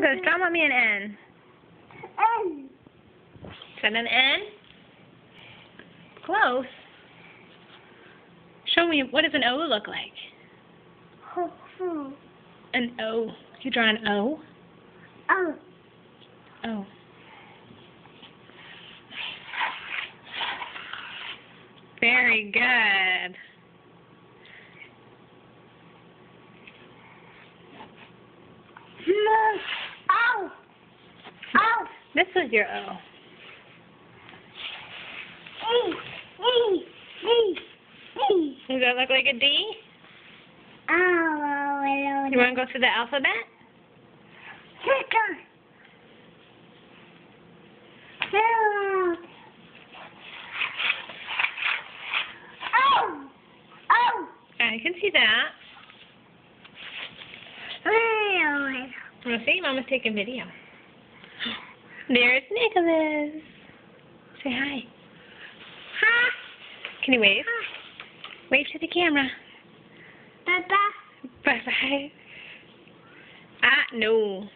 Nicholas, draw mommy an N. N. Is that an N? Close. Show me, what does an O look like? An O. You draw an O? Oh. O. Very good. Ow. Ow. This is your O. Does that look like a D? Ow. You want to go through the alphabet? I can see that. Well, see, Mama's taking video. There's Nicholas. Say hi. Hi. Can you wave? Wave to the camera. Bye-bye. Bye-bye. Ah, no.